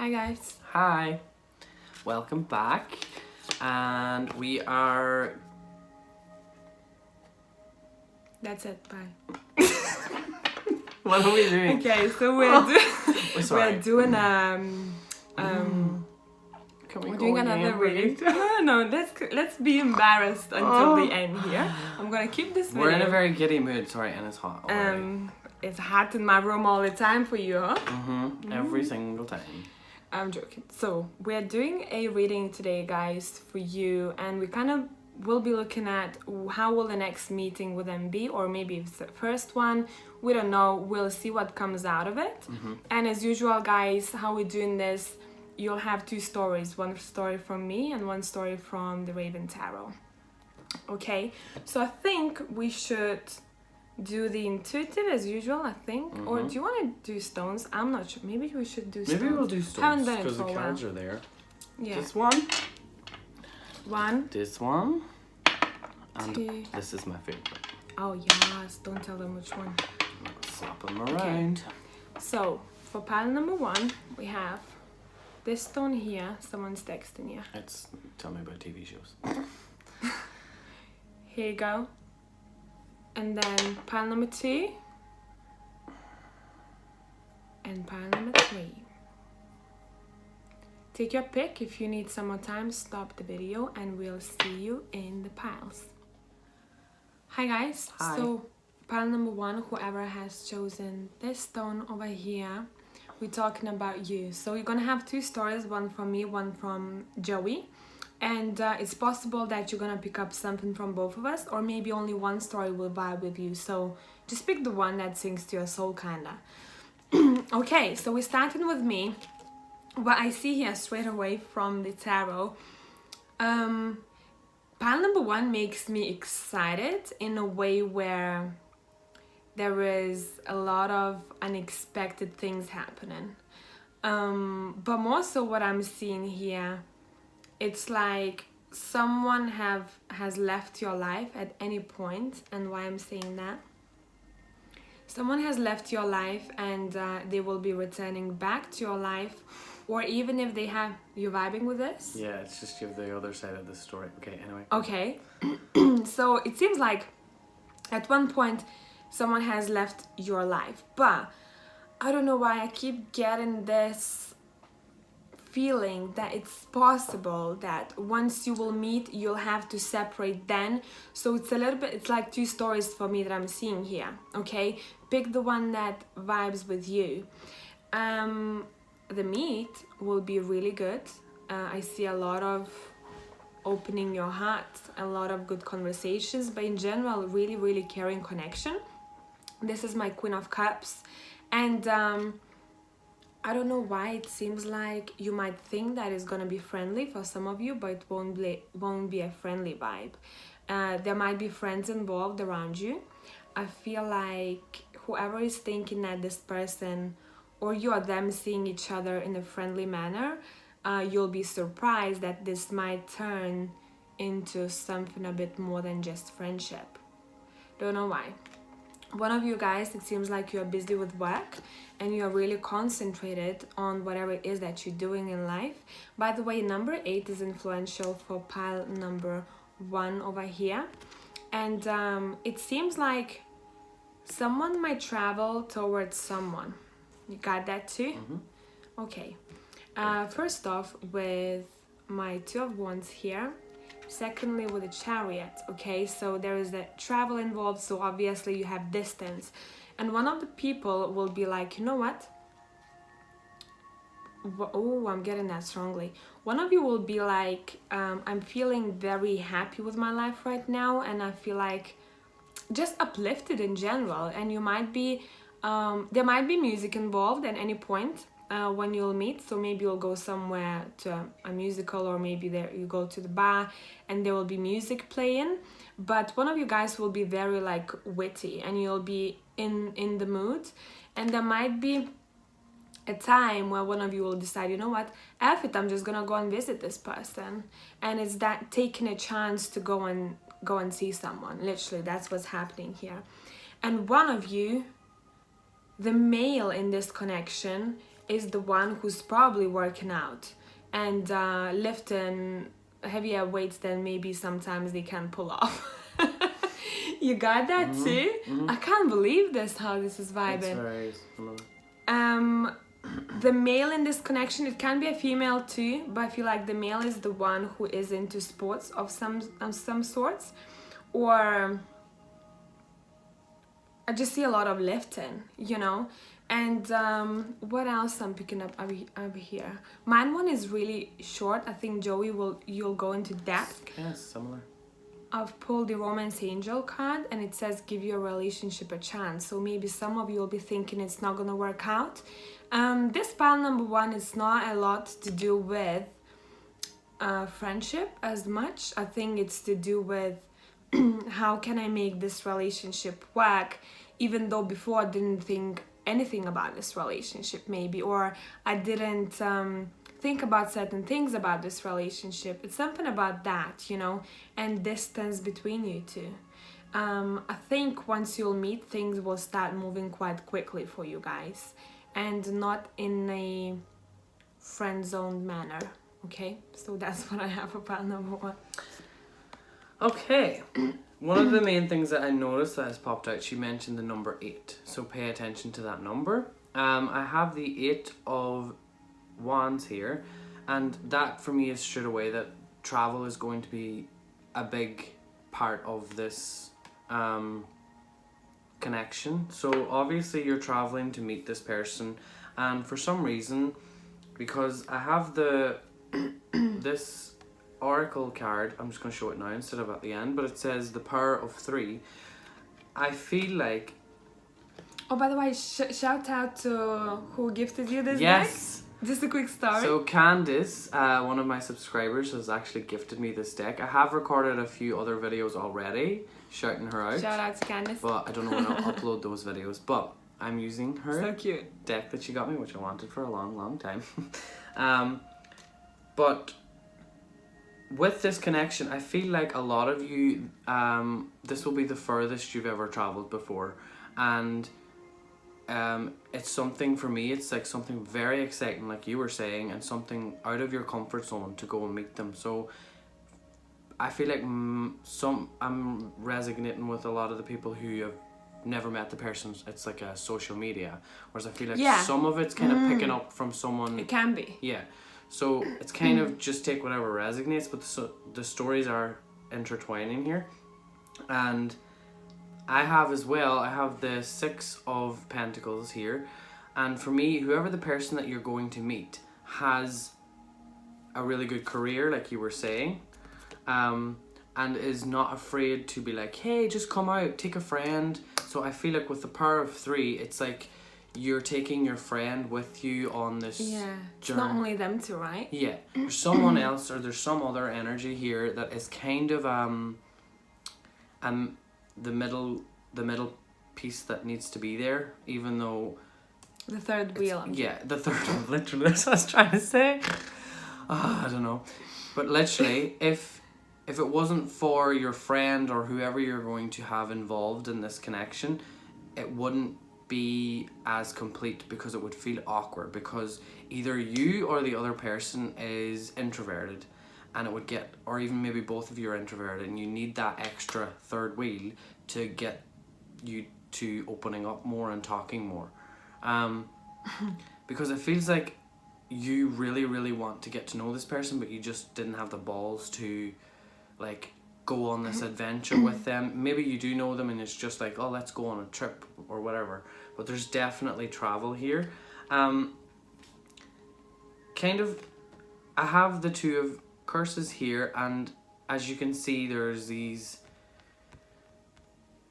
Hi guys. Hi, welcome back, and we are. That's it. Bye. What are we doing? Okay, so we're doing Can we we're go doing again, another reading. please? No, let's be embarrassed until the end here. I'm gonna keep this video. We're in a very giddy mood. Sorry, and it's hot already. It's hot in my room all the time for you, huh? Every single time. I'm joking. So we're doing a reading today, guys, for you, and we kind of will be looking at how will the next meeting with them be, or maybe it's the first one. We don't know. We'll see what comes out of it. And as usual, guys, how we're doing this, you'll have two stories. One story from me and one story from the Raven Tarot. Okay, so I think we should do the intuitive as usual, I think. Or do you want to do stones? I'm not sure. Maybe we should do stones. Maybe we'll do Haven't stones done it because for the a while. cards are there. Yeah. This one. One. This one. And Two. this is my favorite. Oh yes, don't tell them which one. Swap them around. So for pile number one, we have this stone here. Someone's texting you. It's tell me about TV shows. Here you go. And then pile number two. And pile number three. Take your pick. If you need some more time, stop the video and we'll see you in the piles. Hi guys. Hi. So pile number one, whoever has chosen this stone over here, we're talking about you. So you're gonna have two stories, one from me, one from Joey. And it's possible that you're gonna pick up something from both of us, or maybe only one story will vibe with you. So just pick the one that sings to your soul, kinda. Okay, so we're starting with me. What I see here straight away from the tarot, pile number one makes me excited in a way where there is a lot of unexpected things happening. But more so what I'm seeing here, it's like someone has left your life at any point. And why I'm saying that, someone has left your life and they will be returning back to your life, or even if they have, you vibing with this? Yeah, it's just give the other side of the story. Okay, anyway. Okay. So it seems like at one point someone has left your life, but I don't know why I keep getting this feeling that it's possible that once you will meet, you'll have to separate then. So it's a little bit, it's like two stories for me that I'm seeing here. Okay, pick the one that vibes with you. The meet will be really good. I see a lot of opening your heart, a lot of good conversations, but in general, really, really caring connection. This is my Queen of Cups, and I don't know why it seems like you might think that it's gonna be friendly for some of you, but it won't be a friendly vibe. There might be friends involved around you. I feel like whoever is thinking that this person or you or them seeing each other in a friendly manner, you'll be surprised that this might turn into something a bit more than just friendship. Don't know why. One of you guys, it seems like you're busy with work and you're really concentrated on whatever it is that you're doing in life. By the way, number 8 is influential for pile number 1 over here. And it seems like someone might travel towards someone. You got that too? Okay. First off, with my 2 of Wands here. Secondly, with a Chariot. Okay, so there is a travel involved, so obviously you have distance. And one of the people will be like, you know what? Oh, I'm getting that strongly. One of you will be like, I'm feeling very happy with my life right now, and I feel like just uplifted in general. And you might be, there might be music involved at any point when you'll meet. So maybe you'll go somewhere to a musical, or maybe there you go to the bar and there will be music playing. But one of you guys will be very like witty, and you'll be in the mood. And there might be a time where one of you will decide, you know what, F it, I'm just gonna go and visit this person. And it's that taking a chance to go and see someone. Literally, that's what's happening here. And one of you, the male in this connection, is the one who's probably working out and lifting heavier weights than maybe sometimes they can pull off. You got that too? I can't believe this, how this is vibing. It's very similar. The male in this connection, it can be a female too, but I feel like the male is the one who is into sports of some sorts, or I just see a lot of lifting, you know. And what else I'm picking up over here? Mine one is really short. I think Joey you'll go into depth. Kind of similar. I've pulled the Romance Angel card and it says give your relationship a chance. So maybe some of you will be thinking it's not gonna work out. This pile number 1 is not a lot to do with friendship as much. I think it's to do with how can I make this relationship work, even though before I didn't think anything about this relationship maybe, or I didn't think about certain things about this relationship. It's something about that, you know, and distance between you two. I think once you'll meet, things will start moving quite quickly for you guys, and not in a friend-zoned manner. Okay, so that's what I have about number 1. Okay. One of the main things that I noticed that has popped out, she mentioned the number 8. So pay attention to that number. I have the 8 of Wands here, and that for me is straight away that travel is going to be a big part of this connection. So obviously you're traveling to meet this person, and for some reason, because I have the this oracle card, I'm just going to show it now instead of at the end, but it says the power of 3. I feel like, oh, by the way, shout out to who gifted you this yes deck. Just a quick story. So Candice, one of my subscribers, has actually gifted me this deck. I have recorded a few other videos already shouting her out. Shout out to Candice. But I don't know when I'll upload those videos. But I'm using her so cute deck that she got me, which I wanted for a long, long time. But with this connection, I feel like a lot of you, this will be the furthest you've ever traveled before. And it's something for me, it's like something very exciting, like you were saying, and something out of your comfort zone to go and meet them. So I feel like I'm resonating with a lot of the people who have never met the person. It's like a social media, whereas I feel like some of it's kind of picking up from someone. It can be. Yeah. So it's kind of just take whatever resonates, but the stories are intertwining here. And I have as well, I have the 6 of Pentacles here. And for me, whoever the person that you're going to meet has a really good career, like you were saying, and is not afraid to be like, hey, just come out, take a friend. So I feel like with the power of 3, it's like you're taking your friend with you on this journey. It's not only them two, right? Yeah, there's someone else, or there's some other energy here that is kind of the middle piece that needs to be there, even though the third wheel. Yeah, the third one, literally, that's what I was trying to say. I don't know, but literally, if it wasn't for your friend or whoever you're going to have involved in this connection, it wouldn't be as complete, because it would feel awkward, because either you or the other person is introverted, and it would get, or even maybe both of you are introverted, and you need that extra third wheel to get you to opening up more and talking more, because it feels like you really, really want to get to know this person, but you just didn't have the balls to like go on this adventure with them. Maybe you do know them and it's just like, oh, let's go on a trip or whatever, but there's definitely travel here. Kind of, I have the 2 of curses here, and as you can see, there's these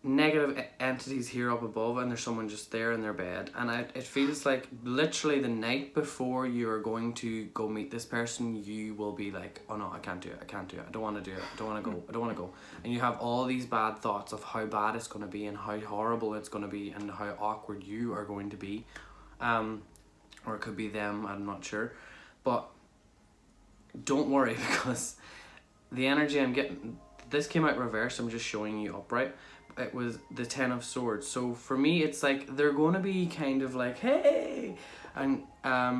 negative entities here up above, and there's someone just there in their bed, and it feels like literally the night before you're going to go meet this person, you will be like, oh no, I can't do it, I don't want to do it, I don't want to go, and you have all these bad thoughts of how bad it's going to be and how horrible it's going to be and how awkward you are going to be, or it could be them, I'm not sure, but don't worry, because the energy I'm getting, this came out reversed, I'm just showing you upright. It was the 10 of Swords. So for me, it's like they're going to be kind of like, hey, and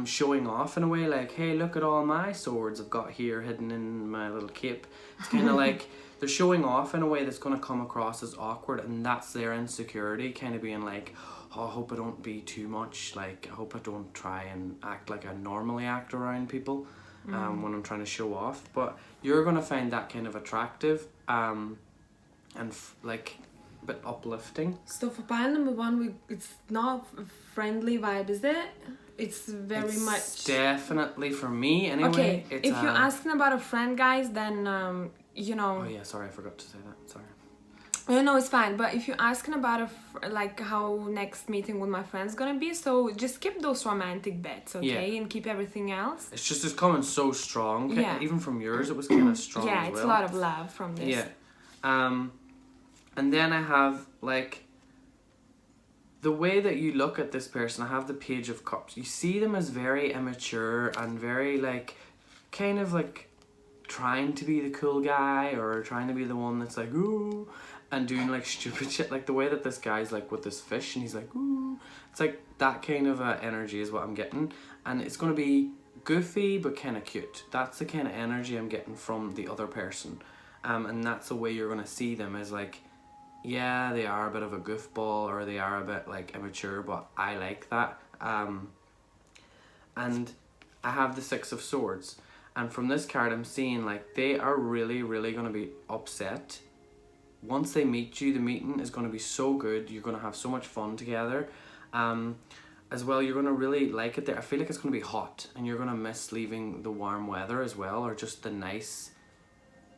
showing off in a way, like, hey, look at all my swords I've got here hidden in my little cape. It's kind of like they're showing off in a way that's going to come across as awkward, and that's their insecurity, kind of being like, oh, I hope I don't be too much, like, I hope I don't try and act like I normally act around people when I'm trying to show off. But you're going to find that kind of attractive and like a bit uplifting. So for pile number one, it's not a friendly vibe, is it? It's very much... definitely, for me anyway. Okay, it's if you're asking about a friend, guys, then, you know... Oh yeah, sorry, I forgot to say that, sorry. No, it's fine. But if you're asking about like how next meeting with my friends gonna be, so just keep those romantic bets, okay, and keep everything else. It's just it's coming so strong. Yeah. Even from yours, it was kind of strong. Yeah, as it's well. a lot of love from this. Yeah, and then I have like the way that you look at this person. I have the Page of Cups. You see them as very immature and very like, kind of like trying to be the cool guy or trying to be the one that's like ooh. And doing like stupid shit, like the way that this guy's like with this fish and he's like ooh, it's like that kind of energy is what I'm getting, and it's gonna be goofy but kind of cute. That's the kind of energy I'm getting from the other person, and that's the way you're gonna see them as like, yeah, they are a bit of a goofball or they are a bit like immature, but I like that. And I have the Six of Swords, and from this card I'm seeing like they are really gonna be upset. Once they meet you, the meeting is going to be so good. You're going to have so much fun together. As well, you're going to really like it there. I feel like it's going to be hot and you're going to miss leaving the warm weather as well, or just the nice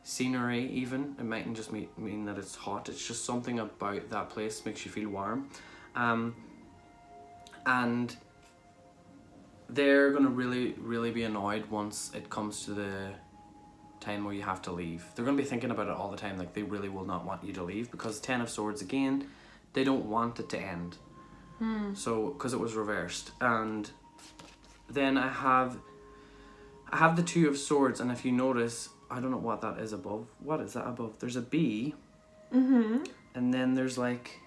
scenery even. It mightn't just mean that it's hot. It's just something about that place makes you feel warm. And they're going to really be annoyed once it comes to the time where you have to leave. They're going to be thinking about it all the time, like they really will not want you to leave, because Ten of Swords again, they don't want it to end. So because it was reversed. And then I have the Two of Swords, and if you notice, I don't know what that is above. What is that above? There's a bee. And then there's like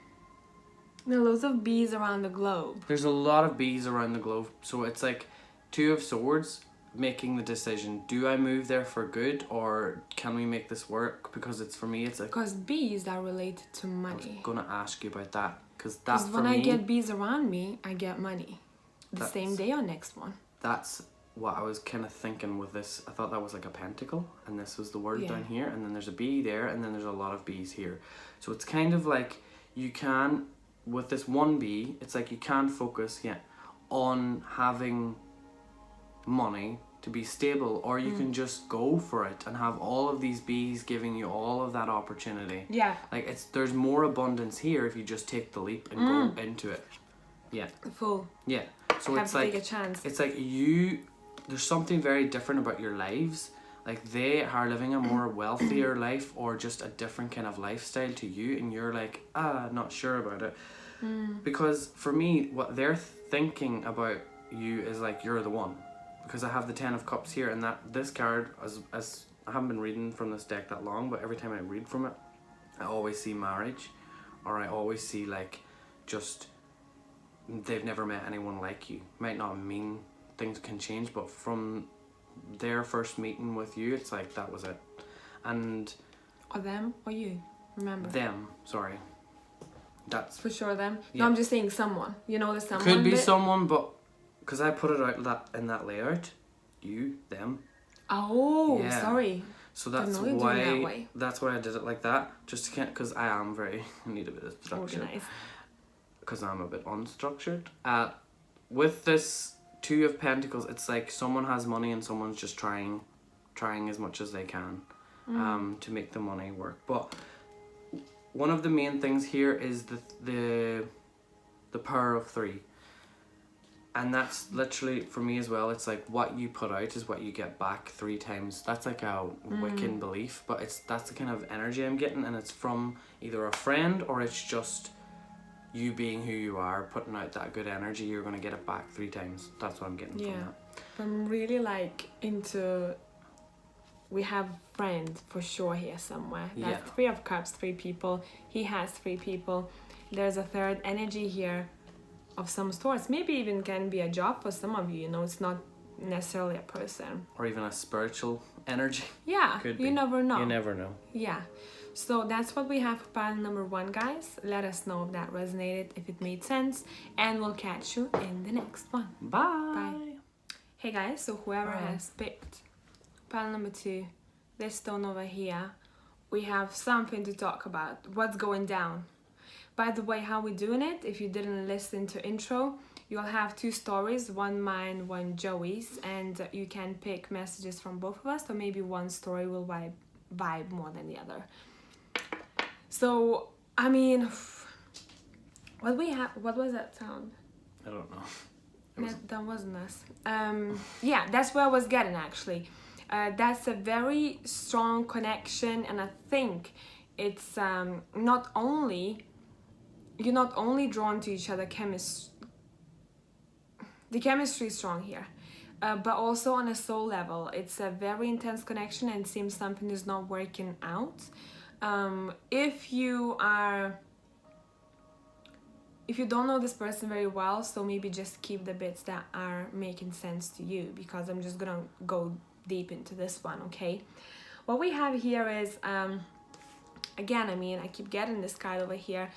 there are loads of bees around the globe. There's a lot of bees around the globe. So it's like Two of Swords, making the decision, do I move there for good or can we make this work? Because it's, for me, it's like, because bees are related to money. I was gonna ask you about that, because that for when me, I get bees around me, I get money the same day or next one. That's what I was kind of thinking with this. I thought that was like a pentacle, and this was the word down here, and then there's a bee there, and then there's a lot of bees here. So it's kind of like you can, with this one bee, it's like you can focus on having money to be stable, or you can just go for it and have all of these bees giving you all of that opportunity. Yeah, like there's more abundance here if you just take the leap and go into it. So it's like, take a chance. It's like there's something very different about your lives. Like they are living a more wealthier life or just a different kind of lifestyle to you, and you're like, not sure about it. Because for me, what they're thinking about you is like, you're the one. Because I have the Ten of Cups here, and that this card, as I haven't been reading from this deck that long, but every time I read from it, I always see marriage, or I always see like just they've never met anyone like you. Might not mean things can change, but from their first meeting with you, it's like that was it. And or them or you, remember them. Sorry, that's for sure them. No, I'm just saying someone. You know, the someone could be someone, but. Because I put it out in that layout, you, them. Oh, sorry. So that's why I did it like that. Just to because I am very I need a bit of structure. Organized. Because I'm a bit unstructured. With this Two of Pentacles, it's like someone has money and someone's just trying as much as they can, to make the money work. But one of the main things here is the power of 3. And that's literally, for me as well, it's like what you put out is what you get back 3 times. That's like a Wiccan belief, but that's the kind of energy I'm getting, and it's from either a friend or it's just you being who you are, putting out that good energy. You're going to get it back 3 times. That's what I'm getting from that. I'm really like into, we have friends for sure here somewhere. That's 3 of Cups, 3 people. He has 3 people. There's a third energy here of some sorts. Maybe even can be a job for some of you, you know, it's not necessarily a person. Or even a spiritual energy. Yeah, Could you be. never know. You never know. Yeah. So that's what we have for pile number 1, guys. Let us know if that resonated, if it made sense, and we'll catch you in the next one. Bye. Bye. Hey guys, so whoever Bye. has picked pile number 2, this stone over here, we have something to talk about. What's going down? By the way, how we're doing it, if you didn't listen to intro, you'll have 2 stories, one mine, one Joey's, and you can pick messages from both of us, so maybe one story will vibe more than the other. So, I mean, what was that sound? I don't know. That wasn't us. Yeah, that's where I was getting actually. That's a very strong connection, and I think it's you're not only drawn to each other, the chemistry is strong here, but also on a soul level, it's a very intense connection, and it seems something is not working out. If you don't know this person very well, so maybe just keep the bits that are making sense to you, because I'm just gonna go deep into this one, okay? What we have here is, again, I mean, I keep getting this card over here.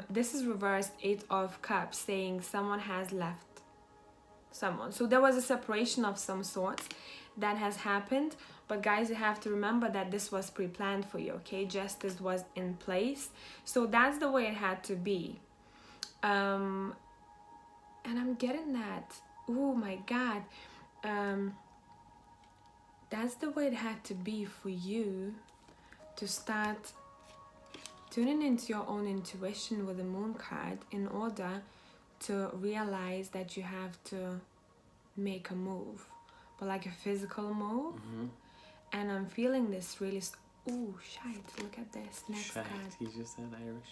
This is reversed 8 of Cups, saying someone has left someone. So there was a separation of some sorts that has happened, but guys, you have to remember that this was pre-planned for you, okay? Justice was in place, so that's the way it had to be. And I'm getting that, oh my god, that's the way it had to be for you to start tuning into your own intuition with the Moon card in order to realize that you have to make a move, but like a physical move. And I'm feeling this really ooh, shite, look at this next card. He just said Irish.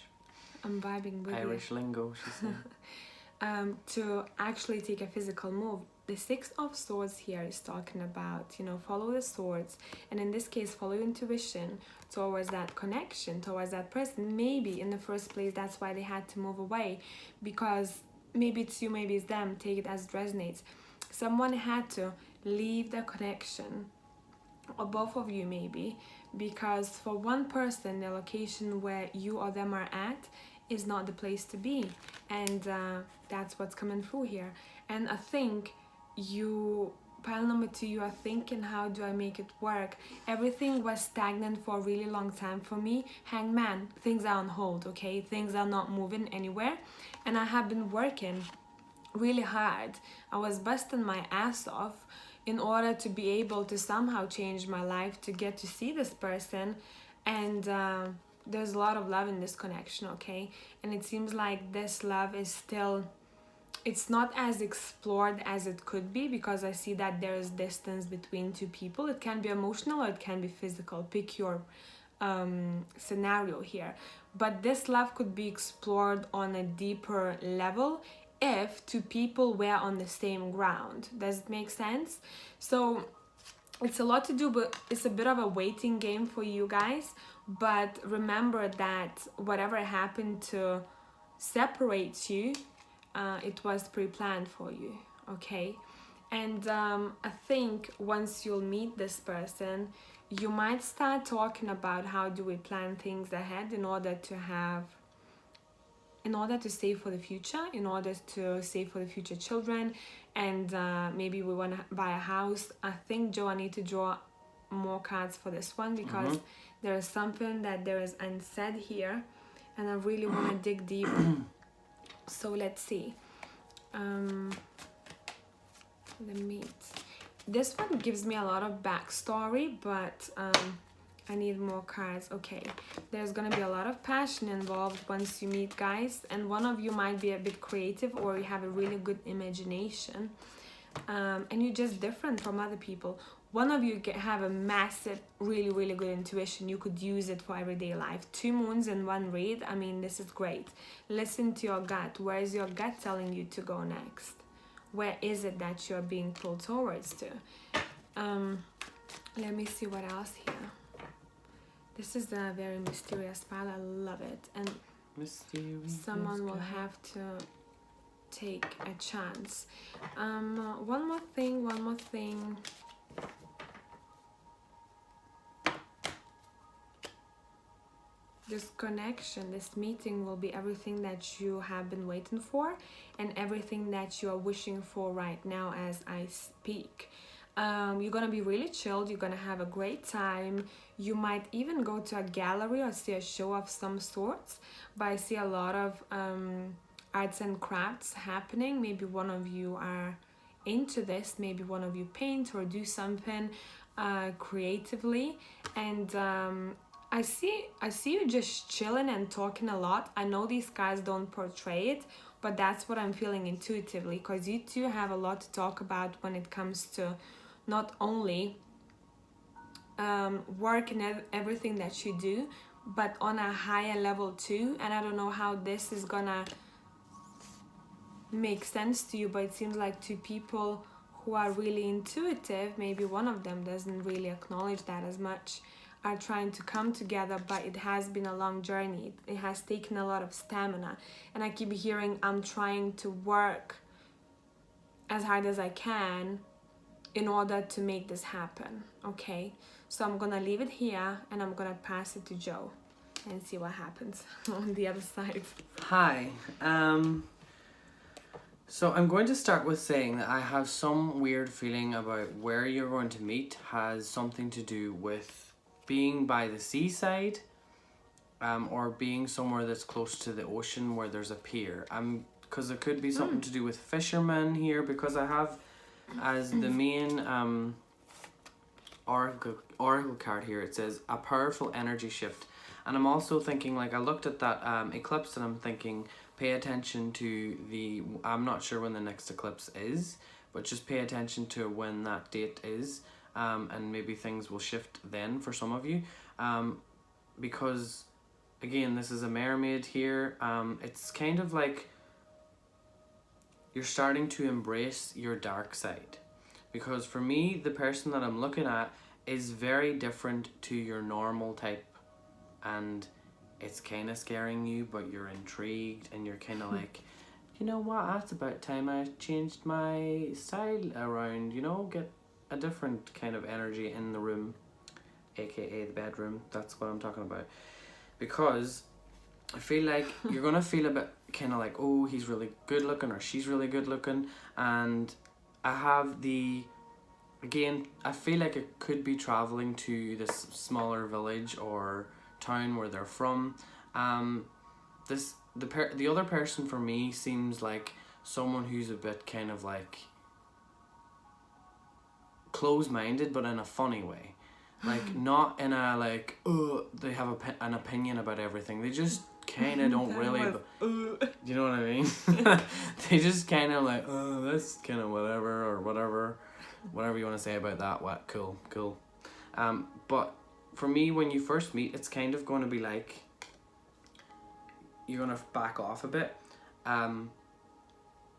I'm vibing with Irish lingo, she said. To actually take a physical move. The 6 of Swords here is talking about, you know, follow the swords, and in this case follow your intuition towards that connection, towards that person. Maybe in the first place that's why they had to move away, because maybe it's you, maybe it's them, take it as it resonates. Someone had to leave the connection, or both of you maybe, because for one person the location where you or them are at is not the place to be, and that's what's coming through here. And I think you, pile number 2, you are thinking, how do I make it work? Everything was stagnant for a really long time for me. Hangman, things are on hold, okay? Things are not moving anywhere, and I have been working really hard. I was busting my ass off in order to be able to somehow change my life, to get to see this person, and there's a lot of love in this connection, okay? And it seems like this love is still, it's not as explored as it could be, because I see that there is distance between 2 people. It can be emotional or it can be physical, pick your scenario here, but this love could be explored on a deeper level if 2 people were on the same ground. Does it make sense? So it's a lot to do, but it's a bit of a waiting game for you guys. But remember that whatever happened to separate you, it was pre-planned for you, okay? And I think once you'll meet this person, you might start talking about how do we plan things ahead in order to save for the future, in order to save for the future children, and maybe we want to buy a house. I think, Joe, I need to draw more cards for this one, because there is something that there is unsaid here, and I really want to dig deep. So let's see. This one gives me a lot of backstory, but I need more cards. Okay, there's gonna be a lot of passion involved once you meet, guys, and one of you might be a bit creative, or you have a really good imagination, and you're just different from other people. One of you have a massive, really, really good intuition. You could use it for everyday life. 2 moons in 1 read. I mean, this is great. Listen to your gut. Where is your gut telling you to go next? Where is it that you're being pulled towards to? Let me see what else here. This is a very mysterious pile. I love it. And mysterious someone will have to take a chance. One more thing. This connection, this meeting will be everything that you have been waiting for and everything that you are wishing for right now as I speak. You're gonna be really chilled, you're gonna have a great time. You might even go to a gallery or see a show of some sorts, but I see a lot of arts and crafts happening. Maybe one of you are into this, maybe one of you paint or do something creatively, and I see you just chilling and talking a lot. I know these cards don't portray it, but that's what I'm feeling intuitively, because you two have a lot to talk about when it comes to not only work and everything that you do, but on a higher level too. And I don't know how this is gonna make sense to you, but it seems like two people who are really intuitive, maybe one of them doesn't really acknowledge that as much, are trying to come together, but it has been a long journey. It has taken a lot of stamina, and I keep hearing I'm trying to work as hard as I can in order to make this happen. Okay, so I'm gonna leave it here and I'm gonna pass it to Joe and see what happens on the other side. Hi. So I'm going to start with saying that I have some weird feeling about where you're going to meet has something to do with being by the seaside, or being somewhere that's close to the ocean where there's a pier. Because it could be something to do with fishermen here, because I have as the main oracle card here, it says a powerful energy shift. And I'm also thinking, like, I looked at that eclipse and I'm thinking, pay attention to I'm not sure when the next eclipse is, but just pay attention to when that date is. And maybe things will shift then for some of you, because again, this is a mermaid here. It's kind of like you're starting to embrace your dark side, because for me, the person that I'm looking at is very different to your normal type, and it's kind of scaring you, but you're intrigued and you're kind of like, you know what, that's about time I changed my style around, get a different kind of energy in the room, aka the bedroom. That's what I'm talking about, because I feel like you're gonna feel a bit kind of like, oh, he's really good looking or she's really good looking, and I have again, I feel like it could be traveling to this smaller village or town where they're from. The other person for me seems like someone who's a bit kind of like close-minded, but in a funny way, like not in a like, they have an opinion about everything. They just kind of don't really, you know what I mean? They just kind of like, that's kind of whatever you want to say about that. What, cool. But for me, when you first meet, it's kind of going to be like you're going to back off a bit,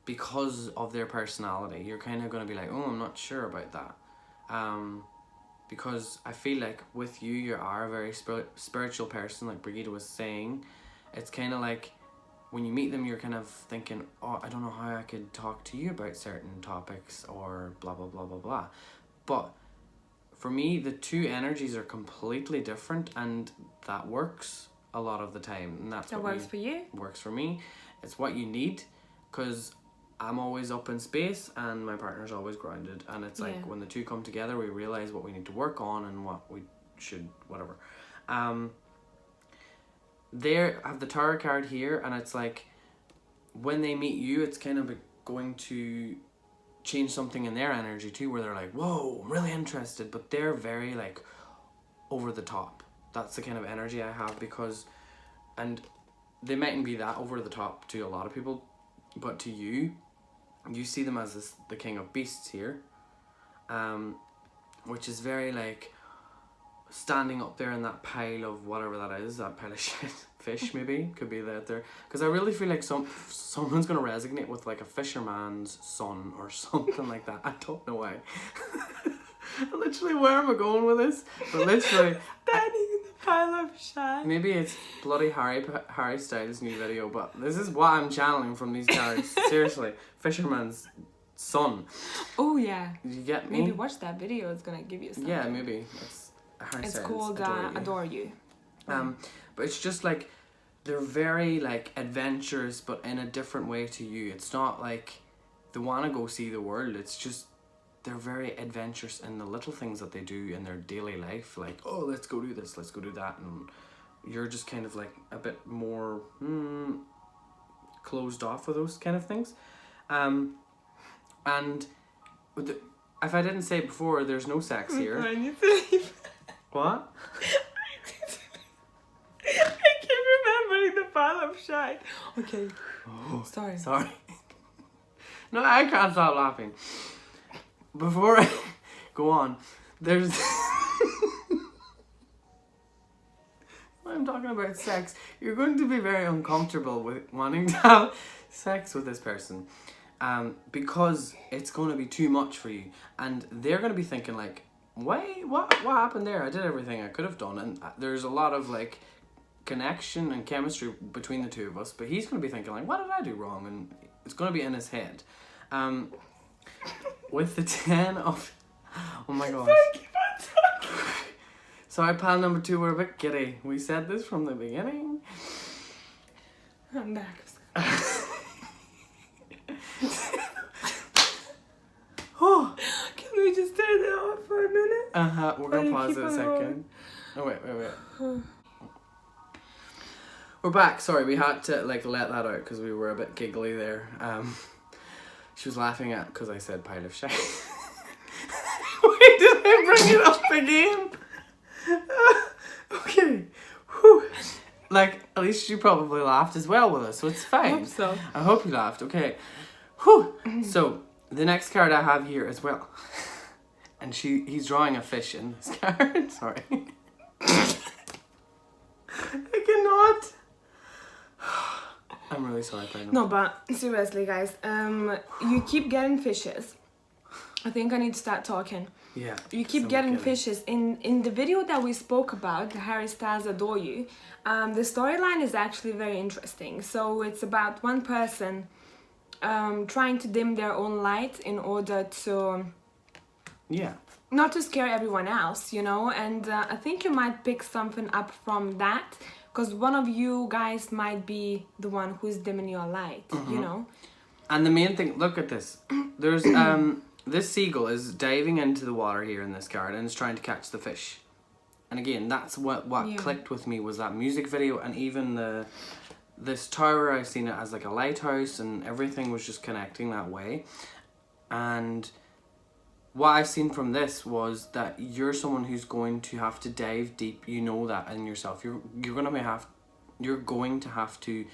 because of their personality. You're kind of going to be like, oh, I'm not sure about that. Because I feel like with you are a very spiritual person, like Brigitte was saying. It's kind of like when you meet them, you're kind of thinking, oh, I don't know how I could talk to you about certain topics or blah, blah, blah, blah, blah. But for me, the two energies are completely different, and that works a lot of the time. And that's what works for you. Works for me. It's what you need, because I'm always up in space and my partner's always grounded, and it's like when the two come together, we realize what we need to work on and what we should whatever. They have the tarot card here, and it's like when they meet you, it's kind of going to change something in their energy too, where they're like, whoa, I'm really interested, but they're very like over the top. That's the kind of energy I have, because, and they mightn't be that over the top to a lot of people, but to you see them as the king of beasts here, which is very like standing up there in that pile of whatever that is, that pile of shit, fish maybe, could be that there, because I really feel like someone's going to resonate with like a fisherman's son or something like that. I don't know why. Literally, where am I going with this? But literally, Standing in the Pile of shit. Maybe it's bloody Harry Styles' new video, but this is what I'm channeling from these cards. Seriously, Fisherman's Son. Oh yeah. You get me? Maybe watch that video. It's gonna give you something. Yeah, maybe it's Harry It's Styles, called Adore You. But it's just like they're very like adventurous, but in a different way to you. It's not like they want to go see the world. It's just they're very adventurous in the little things that they do in their daily life. Like, oh, let's go do this, let's go do that, and you're just kind of like a bit more closed off with those kind of things. And if I didn't say it before, there's no sex here. I need to leave. What? I keep remembering the pile of shite. Okay. Oh, Sorry. No, I can't stop laughing. Before I go on, there's... When I'm talking about sex, you're going to be very uncomfortable with wanting to have sex with this person. Because it's going to be too much for you. And they're going to be thinking like, wait, what happened there? I did everything I could have done. And there's a lot of like connection and chemistry between the two of us. But he's going to be thinking like, what did I do wrong? And it's going to be in his head. With the 10 of... Oh my gosh. Sorry, pal number 2, we're a bit giddy. We said this from the beginning. I'm back. Oh. Can we just turn that off for a minute? We're going to pause it a second. Oh, wait. We're back. Sorry, we had to like let that out because we were a bit giggly there. She was laughing at because I said pile of shit. Why did I bring it up again? Okay. Whew. Like, at least you probably laughed as well with us, so it's fine. I hope so. I hope you laughed. Okay. Whew. So, the next card I have here as well. And he's drawing a fish in this card. Sorry. I cannot. I'm really sorry, Brandon. No, but seriously, guys, you keep getting fishes. I think I need to start talking. Yeah. You keep getting fishes. In the video that we spoke about, the Harry Styles Adore You, the storyline is actually very interesting. So it's about one person trying to dim their own light in order to... Yeah. Not to scare everyone else, you know, and I think you might pick something up from that. Because one of you guys might be the one who's dimming your light, you know? And the main thing, look at this. There's, this seagull is diving into the water here in this card and is trying to catch the fish. And again, that's what clicked with me was that music video and even this tower, I've seen it as like a lighthouse and everything was just connecting that way. And what I've seen from this was that you're someone who's going to have to dive deep. You know that in yourself. You're going to have to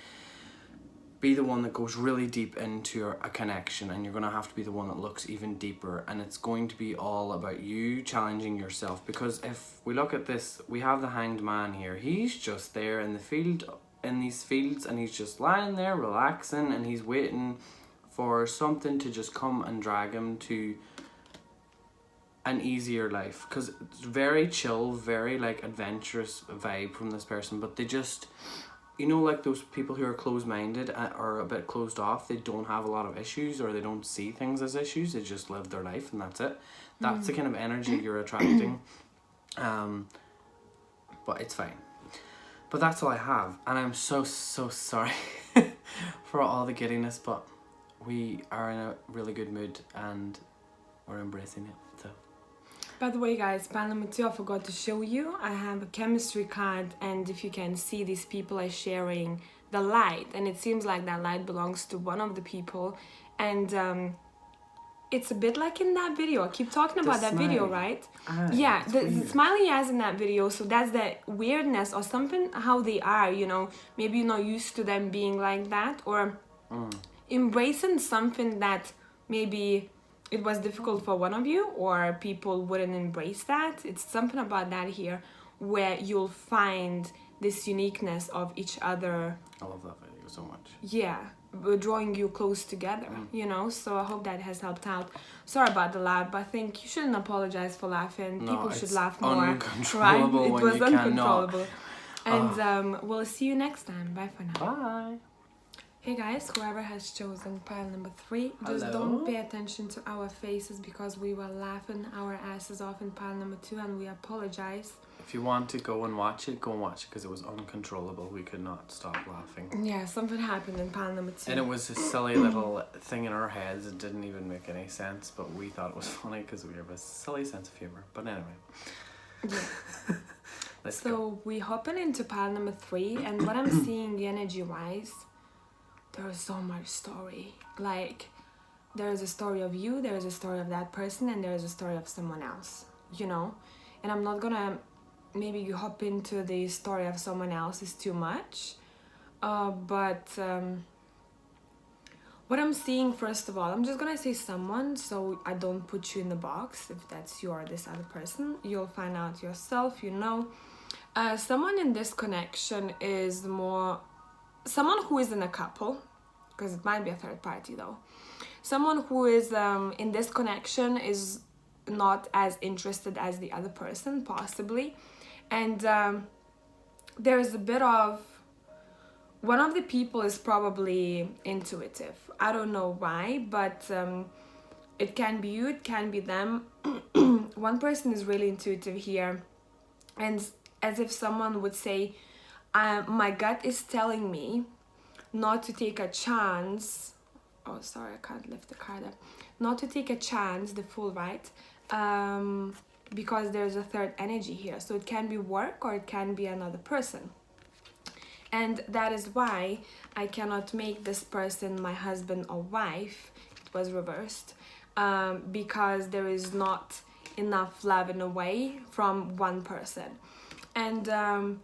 be the one that goes really deep into a connection, and you're going to have to be the one that looks even deeper, and it's going to be all about you challenging yourself. Because if we look at this, we have the Hanged Man here. He's just there in the field, in these fields, and he's just lying there relaxing, and he's waiting for something to just come and drag him to an easier life, because it's very chill, very like adventurous vibe from this person, but they just, you know, like those people who are closed-minded or a bit closed off, they don't have a lot of issues or they don't see things as issues, they just live their life and that's it. That's the kind of energy you're attracting. But it's fine. But that's all I have, and I'm so sorry for all the giddiness, but we are in a really good mood and we're embracing it. So. By the way, guys, pile number 2, I forgot to show you. I have a chemistry card, and if you can see, these people are sharing the light, and it seems like that light belongs to one of the people, and it's a bit like in that video. I keep talking about that video, right? Yeah, the smile he has in that video, so that's the weirdness or something, how they are, you know. Maybe you're not used to them being like that, or embracing something that maybe it was difficult for one of you, or people wouldn't embrace that. It's something about that here where you'll find this uniqueness of each other. I love that video so much. Yeah. drawing you close together, you know. So I hope that has helped out. Sorry about the laugh, but I think you shouldn't apologize for laughing. No, People should it's laugh more, right? uncontrollable It when was you cannot. uncontrollable. And we'll see you next time. Bye for now. Bye. Hey guys, whoever has chosen pile number 3, just Hello. don't pay attention to our faces because we were laughing our asses off in pile number 2, and we apologize. If you want to go and watch it, go and watch it because it was uncontrollable. We could not stop laughing. Yeah, something happened in pile number 2. And it was a silly little thing in our heads. It didn't even make any sense, but we thought it was funny because we have a silly sense of humor. But anyway. Yeah. Let's go. So we hopping into pile number 3, and what I'm seeing energy wise, there is so much story. Like, there is a story of you, there is a story of that person, and there is a story of someone else, you know. And I'm not gonna maybe you hop into the story of someone else is too much, but what I'm seeing, first of all, I'm just gonna say someone so I don't put you in the box. If that's you or this other person, you'll find out yourself, you know. Someone in this connection is more someone who is in a couple, because it might be a third party though. Someone who is in this connection is not as interested as the other person, possibly. And there's a bit of, one of the people is probably intuitive. I don't know why, but it can be you, it can be them. One person is really intuitive here, and as if someone would say, my gut is telling me not to take a chance. Oh, sorry, I can't lift the card up. Not to take a chance, the full right, because there's a third energy here. So it can be work or it can be another person. And that is why I cannot make this person my husband or wife. It was reversed, because there is not enough love in a way from one person. And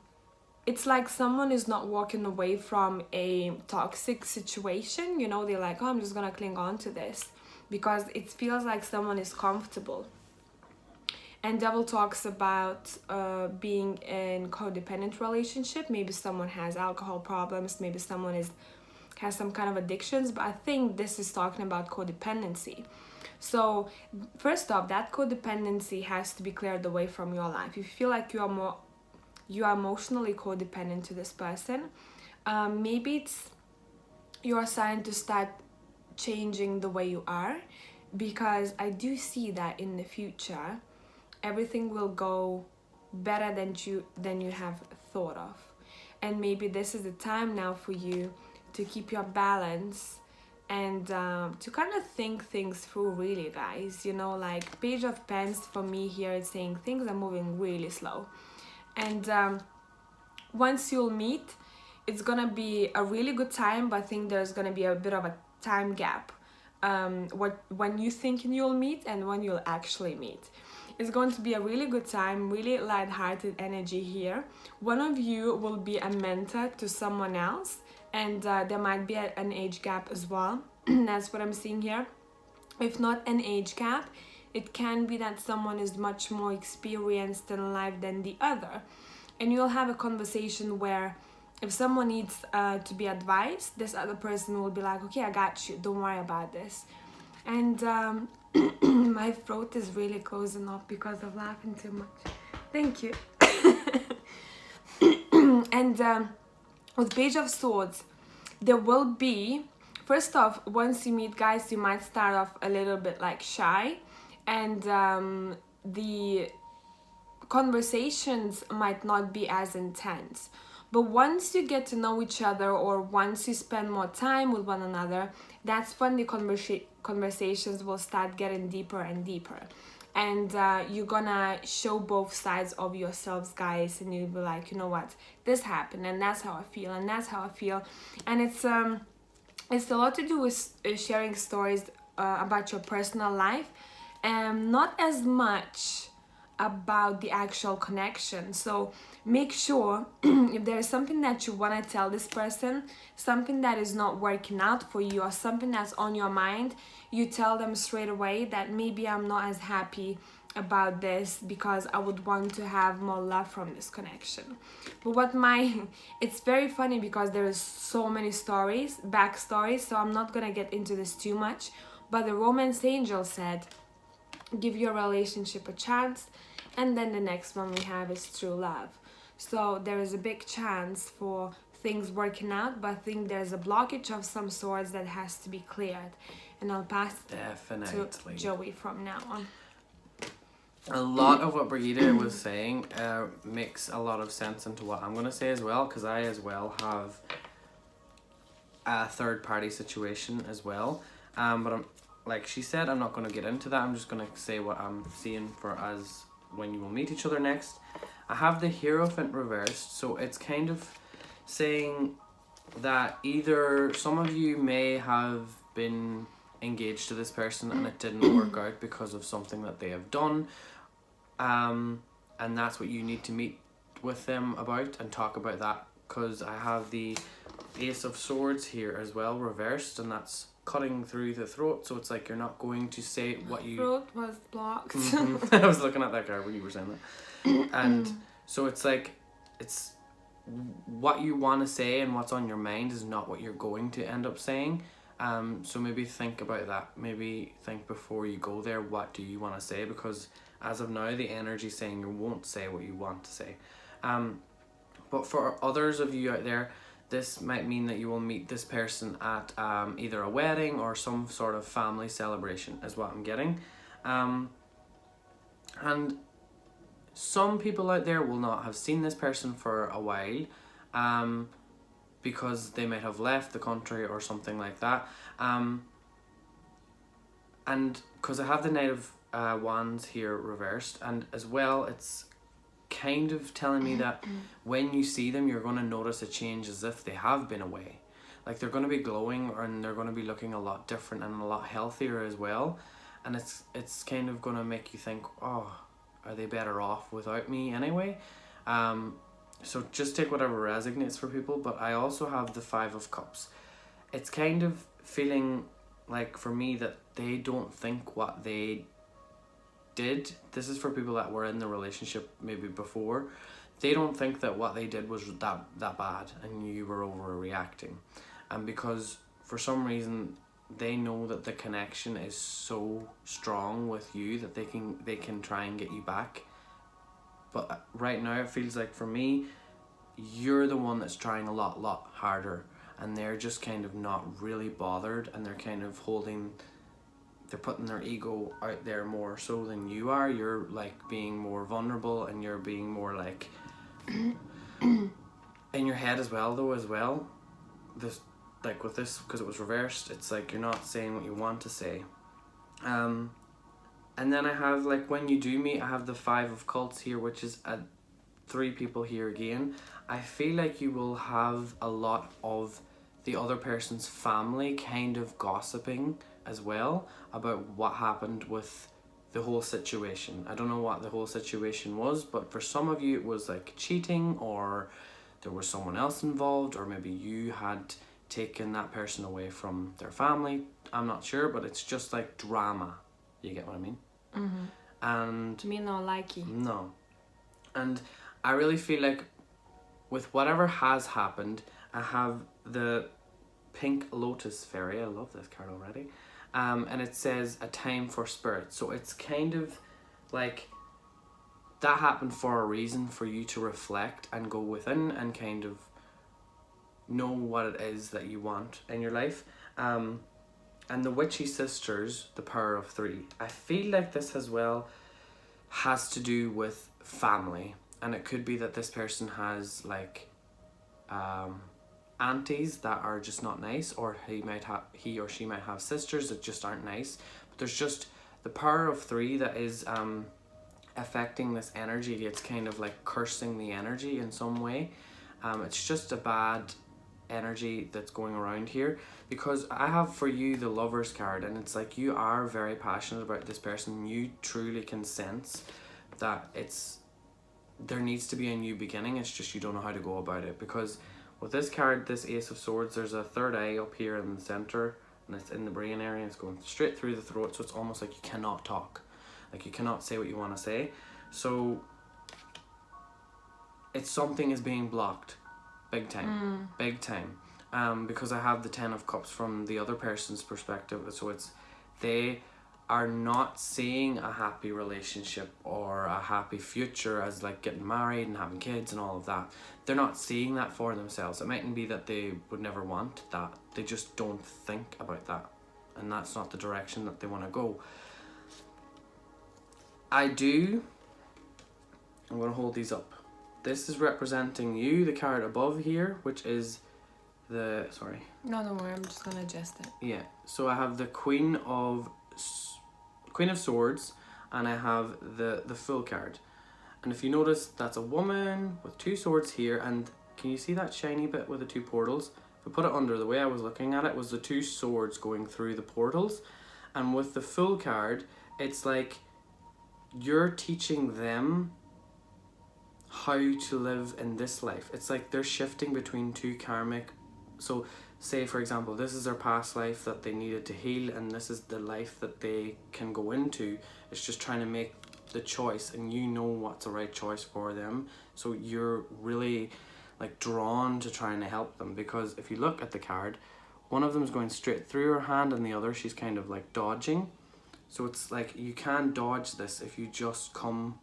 it's like someone is not walking away from a toxic situation, you know. They're like, oh, I'm just gonna cling on to this because it feels like someone is comfortable. And Devil talks about being in codependent relationship. Maybe someone has alcohol problems, maybe someone has some kind of addictions, but I think this is talking about codependency. So first off, that codependency has to be cleared away from your life. If you feel like you are emotionally codependent to this person, maybe it's your sign to start changing the way you are, because I do see that in the future everything will go better than you have thought of. And maybe this is the time now for you to keep your balance and to kind of think things through, really, guys. You know, like Page of Pens for me here, it's saying things are moving really slow. And once you'll meet, it's gonna be a really good time, but I think there's gonna be a bit of a time gap when you thinking you'll meet and when you'll actually meet. It's going to be a really good time, really light-hearted energy here. One of you will be a mentor to someone else, and there might be an age gap as well. That's what I'm seeing here. If not an age gap, it can be that someone is much more experienced in life than the other. And you'll have a conversation where if someone needs to be advised, this other person will be like, okay, I got you, don't worry about this. And my throat is really closing off because of laughing too much. Thank you. And with Page of Swords, there will be, first off, once you meet, guys, you might start off a little bit like shy, and the conversations might not be as intense. But once you get to know each other, or once you spend more time with one another, that's when the conversations will start getting deeper and deeper. And you're gonna show both sides of yourselves, guys, and you'll be like, you know what, this happened, and that's how I feel, and that's how I feel. And it's a lot to do with sharing stories about your personal life, and not as much about the actual connection. So make sure if there is something that you want to tell this person, something that is not working out for you, or something that's on your mind, you tell them straight away that maybe I'm not as happy about this because I would want to have more love from this connection. But it's very funny because there is so many stories, backstories, so I'm not gonna get into this too much. But the romance angel said, give your relationship a chance, and then the next one we have is true love. So there is a big chance for things working out, but I think there's a blockage of some sorts that has to be cleared. And I'll pass Definitely. to Joey from now on. A lot of what Brigitte was saying makes a lot of sense into what I'm going to say as well, because I as well have a third party situation as well. But I'm, like she said, I'm not going to get into that. I'm just going to say what I'm seeing for as when you will meet each other next. I have the Hierophant reversed, so it's kind of saying that either some of you may have been engaged to this person and it didn't work out because of something that they have done, and that's what you need to meet with them about and talk about that, because I have the Ace of Swords here as well reversed, and that's cutting through the throat, so it's like you're not going to say what you... Throat was blocked. I was looking at that card when you were saying that. And so it's like, it's what you want to say and what's on your mind is not what you're going to end up saying. So maybe think about that. Maybe think before you go there, what do you want to say? Because as of now, the energy is saying you won't say what you want to say. But for others of you out there, this might mean that you will meet this person at either a wedding or some sort of family celebration is what I'm getting. And some people out there will not have seen this person for a while, because they might have left the country or something like that. And because I have the Knight of Wands here reversed, and as well it's kind of telling me that when you see them, you're going to notice a change as if they have been away. Like they're going to be glowing, and they're going to be looking a lot different and a lot healthier as well. And it's kind of going to make you think, oh, are they better off without me anyway? So just take whatever resonates for people. But I also have the Five of Cups. It's kind of feeling like for me that they don't think what they did. This is for people that were in the relationship maybe before. They don't think that what they did was that bad and you were overreacting. And because for some reason they know that the connection is so strong with you that they can try and get you back. But right now it feels like for me, you're the one that's trying a lot harder, and they're just kind of not really bothered, and they're kind of they're putting their ego out there more so than you are. You're like being more vulnerable, and you're being more like in your head as well. This, like with this, because it was reversed, it's like you're not saying what you want to say. And then I have, like, when you do meet, I have the Five of Cups here, which is 3 people here again. I feel like you will have a lot of the other person's family kind of gossiping as well about what happened with the whole situation. I don't know what the whole situation was, but for some of you it was like cheating, or there was someone else involved, or maybe you had taken that person away from their family. I'm not sure, but it's just like drama. You get what I mean? Mm-hmm. And me no likey. No. And I really feel like with whatever has happened, I have the Pink Lotus Fairy. I love this card already. And it says a time for spirit. So it's kind of like that happened for a reason, for you to reflect and go within and kind of know what it is that you want in your life. And the Witchy Sisters, the Power of 3. I feel like this as well has to do with family. And it could be that this person has like aunties that are just not nice, or he or she might have sisters that just aren't nice. But there's just the Power of 3 that is affecting this energy. It's kind of like cursing the energy in some way. It's just a bad energy that's going around here, because I have for you the Lovers card, and it's like you are very passionate about this person. You truly can sense that there needs to be a new beginning. It's just you don't know how to go about it, because with this card, this Ace of Swords, there's a third eye up here in the center, and it's in the brain area. It's going straight through the throat, so it's almost like you cannot talk. Like, you cannot say what you want to say. So it's something is being blocked. Big time. Big time. Because I have the 10 of Cups from the other person's perspective. So it's, they are not seeing a happy relationship or a happy future as like getting married and having kids and all of that. They're not seeing that for themselves. It mightn't be that they would never want that. They just don't think about that. And that's not the direction that they want to go. I'm going to hold these up. This is representing you, the card above here, which is the, sorry. No, don't worry, I'm just going to adjust it. Yeah, so I have the Queen of Swords, and I have the Fool card. And if you notice, that's a woman with 2 swords here, and can you see that shiny bit with the 2 portals? If I put it under, the way I was looking at it was the 2 swords going through the portals. And with the Fool card, it's like you're teaching them how to live in this life. It's like they're shifting between 2 karmic. So say, for example, this is their past life that they needed to heal, and this is the life that they can go into. It's just trying to make the choice, and you know what's the right choice for them. So you're really like drawn to trying to help them, because if you look at the card, one of them is going straight through her hand and the other she's kind of like dodging. So it's like you can dodge this if you just come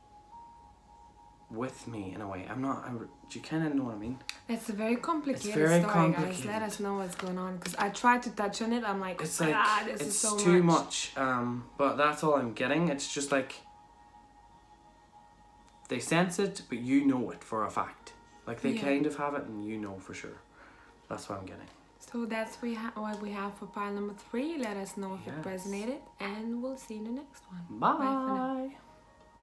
with me in a way. Do you kind of know what I mean? It's a very complicated It's very story, complicated. guys. Let us know what's going on, because I tried to touch on it. I'm like, It's like, this is so it's too much. But that's all I'm getting. It's just like they sense it, but you know it for a fact. Like they kind of have it, and you know for sure. That's what I'm getting. So that's what we have for pile number 3. Let us know if it resonated, and we'll see you in the next one. Bye. Bye for now.